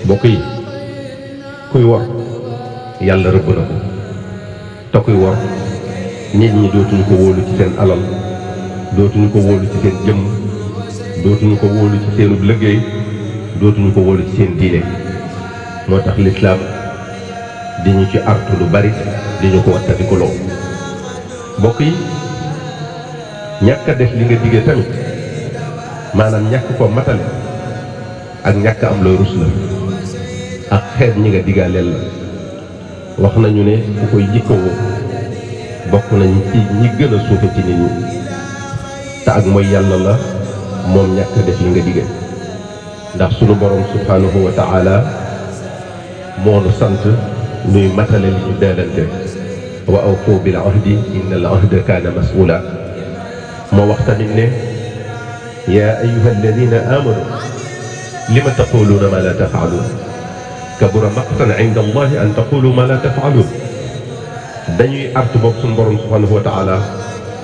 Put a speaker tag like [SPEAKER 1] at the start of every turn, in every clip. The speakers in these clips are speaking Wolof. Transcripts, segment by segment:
[SPEAKER 1] mbokk yi kuy wor yàlla rëbb na ko te kuy wor nit ñi dootuñu ko wóolu ci seen alal dootuñu ko wóolu ci seen jëmm dootuñu ko wóolu ci seenub liggéey dootuñu ko wóolu ci seen diine moo tax lislaam di ñu ci artu lu bari di ñu ko wattandikuloo mbokk yi ñàkk a def li nga diggee tamit maanaam ñàkk ko matale ak ñàkk am looy rus la ak xeet ñi nga digaaleel la wax nañu ne ku koy jikkowoo bokk nañ ci ñi gën a suufe ci nit ñi te ak mooy yàlla la moom ñàkk a def li nga digge ndax sunu borom subhanahu wa taala moo nu sant nuy matale li ñu daalante wa awfu bil ahdi inna al ahda kaana mas'uula moo wax tamit ne yaa ayyuha alladina amanu lima taquluuna ma la tafaaluun kabura maqtan inda allahi an taqulu ma la tafaaluun dañuy artu boobu suñu borom subhanahu wa taala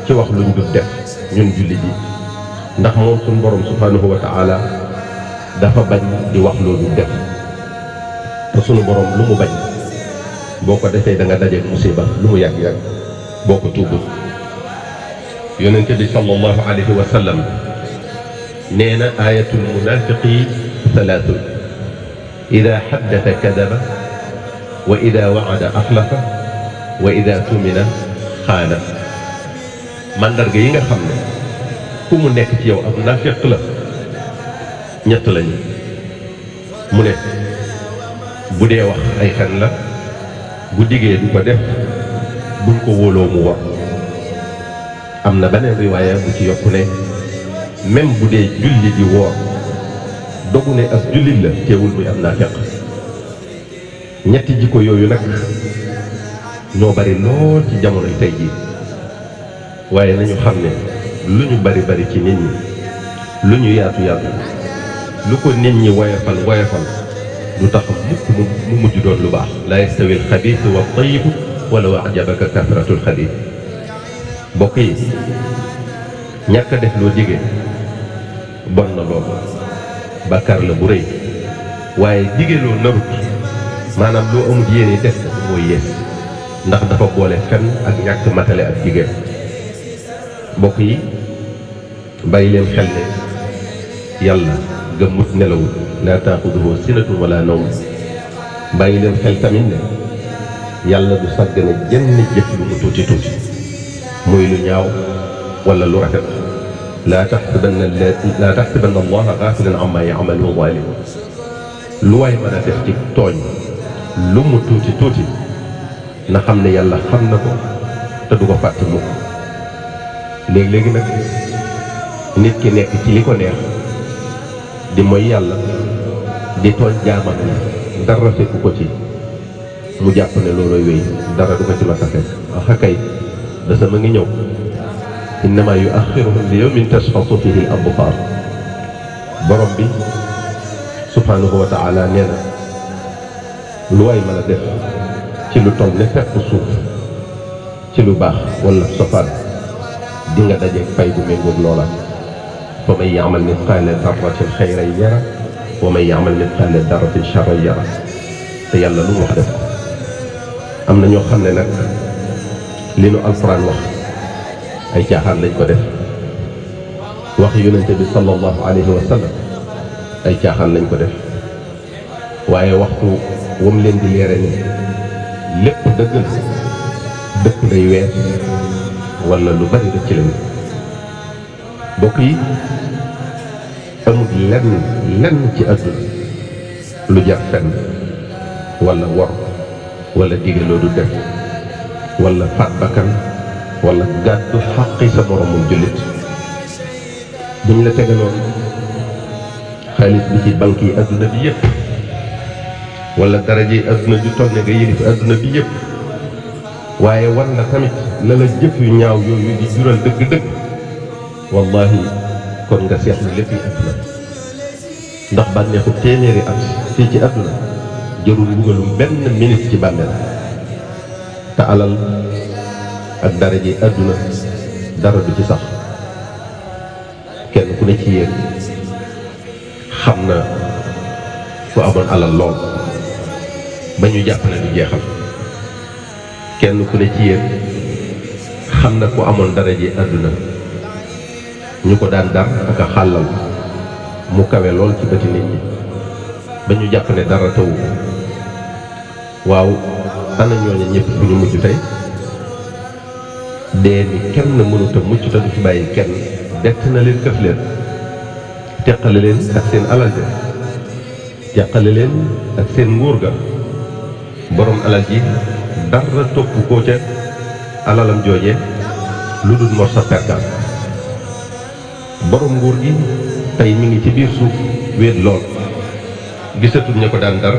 [SPEAKER 1] ci wax luñ dul def ñun jullit yi ndax moom suñu borom subhanahu wa taala dafa bañ di wax loo dul def te suñu borom lu mu bañ boo ko defee da nga dajeeg musiba lu mu yàgg-yàgg boo ko tuubul yonente bi sallallahu alayhi wa sallam nee na ayatul munafiqi thalathun ida xaddata kadaba wa ida waada axlafa wa ida tumina xaana mandarga yi nga xam ne ku mu nekk ci yow ab nafiq la ñett lañu mu ne bu dee wax ay fen la bu diggee du ko def buñ ko wóoloo mu war am na beneen riwaaya bu ci yokku ne même bu dee julli di woor dogu ne ak jullit la teewul muy am naafeq ñetti jikko yooyu nag ñoo bari lool ci jamonoy tey jii waaye nañu xam ne lu ñu bari bari ci nit ñi lu ñu yaatu yaatu lu ko nit ñi woyofal woyofal du tax mukk mu mujj doon lu baax la yastawi alxabiis wa tayibu walaw ajabaka kasratul xabiis mbokk yi ñàkk a def loo digee bon na loolu bàkkaar la bu rëy waaye digee loo narut maanaam loo amul yéene def mooy yées ndax dafa boole fen ak ñàkk matale ak jigéen mbokk yi bàyyi leen xel ne yàlla gëmmut nelawul laa taaxuduhu sinatun wala nawm bàyyi leen xel tamit ne yàlla du sàggane jenn jëf lu mu tuuti tuuti muy lu ñaaw wala lu rafet laa taxsibanna allaha gaafilan amma yamalu zaalimuun lu waay mën a def ci tooñ lu mu tuuti tuuti na xam ne yàlla xam na ko te du ko fàtte mukk léegi-léegi nag nit ki nekk ci li ko neex di mooy yàlla di tooñ jaamam ni dara fekku ko ci mu jàpp ne looloy wéy dara du ko ci mas a fekk waxa kay da sama ngi ñëw innama yuaxiruhum li yawmin tashxasu fihi al absaar borom bi subhanahu wa taala nee na lu waay mën a def ci lu toll ne fekk suuf ci lu baax wala sofaan di nga dajeeg fay bu méngoog loola fa man yaamal mitqaala darratin xayran yara wa man yaamal mitqaala darratin charran yara te yàlla lu mu wax def ko am na ñoo xam ne nag li nu alquran wax ay caaxaan lañ ko def wax yonente bi sallallahu alayhi wa sallam ay caaxaan lañ ko def waaye waxtu wam leen di leere ni lépp dëgg la dëkk day weer wala lu bari rek ci lañu mbokk yi amul lenn ci àdduna lu jar fenn wala wor wala digaloo du def wala faat bakkan wala gàddu xaqi sa moromum jullit buñ la tegaloon xaalis bi ci banque yi àdduna bi yëpp wala daraje àdduna ju toll ne nga yëlif àdduna bi yëpp waaye war na tamit la la jëf yu ñaaw yooyu di jural dëgg-dëgg wallahi kon nga seetlu lépp yi àdduna ndax bànneexu téeméeri at fii ci àdduna jërul mbugalum benn minute ci bàmmeel te alal ak daraje àdduna dara du ci sax kenn ku ne ci yéen xam na ku amoon alal lool ba ñu jàpp ne du jeexal. kenn ku ne ci yéen xam na ku amoon daraje àdduna ñu ko daan dar ak a xàllal mu kawe lool ci bëti nit ñi ba ñu jàpp ne dara tawu ko. waaw ana ñooñu ñëpp fu ñu mujj tey dee ni kenn mënut a mucc te du fi bàyyi kenn bett na leen këf leen teqale leen ak seen alal ja teqale leen ak seen nguur ga. borom alal ji dara topp koo ca alalam jooje lu dul mor sa perkal. borom nguur gi tey mi ngi ci biir suuf wéet lool gisatul ña ko daan dar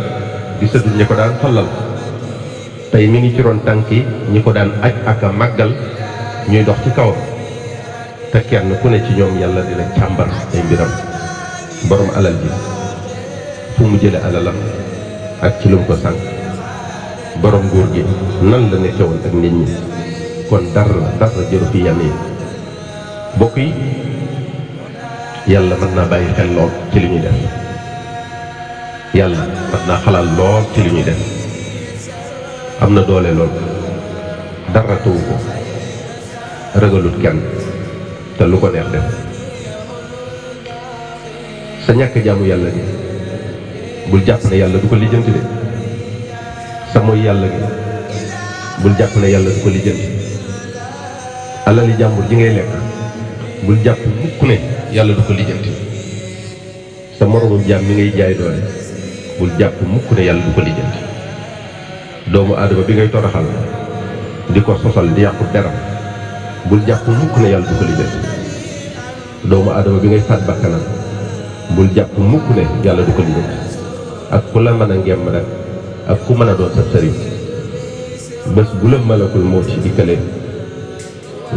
[SPEAKER 1] gisatul ña ko daan fallal tey mi ngi ci ron tànki ñi ko daan aj ak a màggal ñuy dox ci kawam te kenn ku ne ci ñoom yàlla dina càmbar ay mbiram. borom alal ji fu mu jële alalam ak ci lu mu ko sànq. borom nguur gi nan la nekke woon ak nit ñi kon dara jëru fi yenn yi. bokk yi yàlla mën naa bàyyi xel lool ci li ñuy def. yàlla mën naa xalaat lool ci li ñuy def. am na doole lool dara tawu ko ragalut kenn te lu ko neex def. sa ñàkk jaamu yàlla gi bul jàpp ne yàlla du ko lijjanti de. sa mooy yàlla gi bul jàpp ne yàlla du ko lijjanti. alali jàmbur ji ngay lekk bul jàpp mukk ne yàlla du ko lijjanti. sa moromum jaam mi ngay jaay doole bul jàpp mukk ne yàlla du ko lijjanti. doomu aadama bi ngay toroxal di ko sosal di yàqu deram bul jàpp mukk ne yàlla du ko lijjanti. doomu aadama bi ngay faat bakkanam bul jàpp mukk ne yàlla du ko lijjanti. ak ku la mën a ngemm rek ak ku mën a doon sa sëriñ bés bu la malakul moo ci dikkalee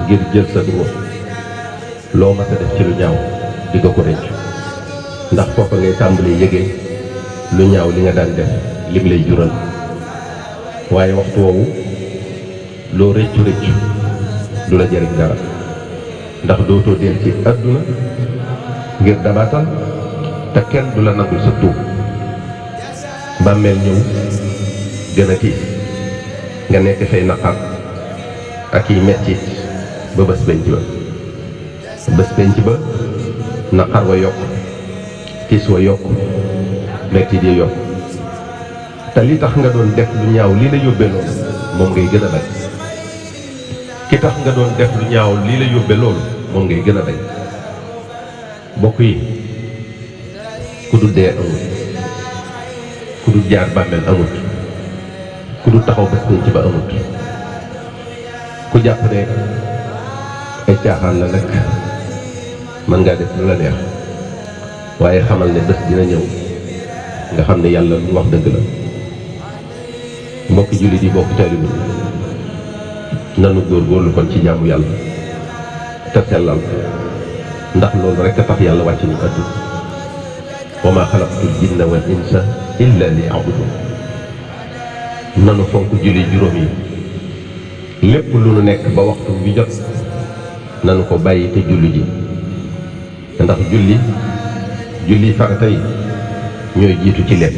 [SPEAKER 1] ngir jël sa ruux loo mas a def ci lu ñaaw di nga ko rëcc. ndax foofa ngay tàmbali yëgee lu ñaaw li nga daan def lim lay jural. waaye waxtu woowu loo rëccu du la jëriñ dara ndax dootoo del ci àdduna ngir dabaatal te kenn du la nangul sa tuub. bàmmeel ñëw gën a tiis nga nekk fay naqar ak yi mettit ba bés penc ba naqar wa yokk tiis wa yokk mettit yi yokk te li tax nga doon def lu ñaaw lii la yóbbee loolu moom ngay gën a bañ. ki tax nga doon def lu ñaaw lii la yóbbee loolu moom ngay gën a bañ. bokk yi ku dul dee amul ku dul jaar bàmmeel amut ku dul taxaw bés penc ba amut. ku jàpp ne ay caaxaan la nag mën ngaa def lu la neex waaye xamal ne bés dina ñëw nga xam ne yàlla lu wax dëgg la. mbokki jullit yi mbokki taalibe bi nanu góorgóorlu kon ci jaamu yàlla te sellal ndax loolu rekk a tax yàlla wàcc ñu àdduna. wa maa xalaqtul jinna wal insa illa liya'budun. nanu fonk julli juróom yi lépp lu nu nekk ba waxtu bi jot nanu ko bàyyi te julli ji ndax julli farata yi ñooy jiitu ci lépp.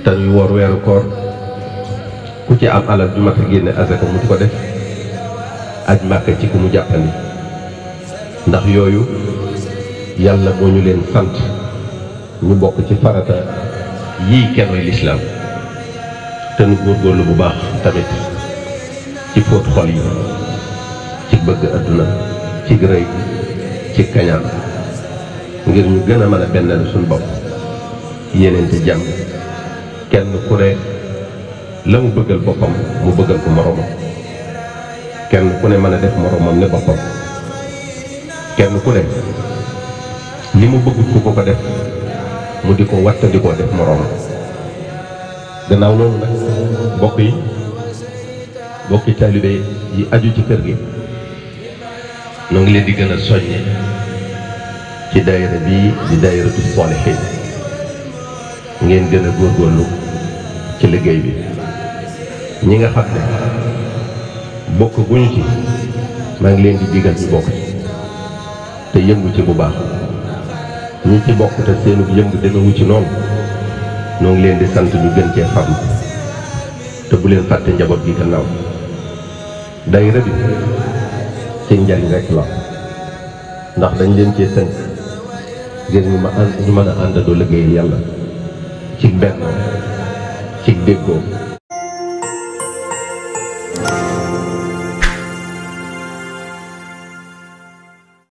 [SPEAKER 1] te ñuy woor weeru koor ku ci am alal ju mat a génne asaka mu di ko def. aj màkka ci ku mu jàppandi ndax yooyu yàlla moo ñu leen sant ñu bokk ci farata yii kenn lislaam. te nu góorgóorlu bu baax tamit ci fóot xol yi ci bëgg adduna ci rëy ci kañaan ngir ñu gën a mën a bennal suñu bopp yéeneente jàmm kenn ku ne la mu bëggal boppam mu bëggal ko moroomam kenn ku ne mën a def moroomam ne boppam kenn ku ne li mu bëggut ku ko def mu di ko wattandikoo def moroomam. gannaaw loolu nag bokki taalibe yi aju ci kër gi noo ngi leen di gën a soññe ci daayira bii di daayiratu saalihiin ngeen gën a góorgóorlu ci liggéey bi. ñi nga xam ne bokk guñu ci maa ngi leen di digal ñu bokk ci te yëngu ci bu baax. ñi ci bokk te seenu yëngu demewu ci noonu noo ngi leen di sant ñu gën cee farlu te bu leen fàtte njaboot gi gannaaw. daayira bi seen njariñ rek la ndax dañ leen cee tënk ngir ñu mën a àndandoo liggéeyal yàlla ci benn ci déggoo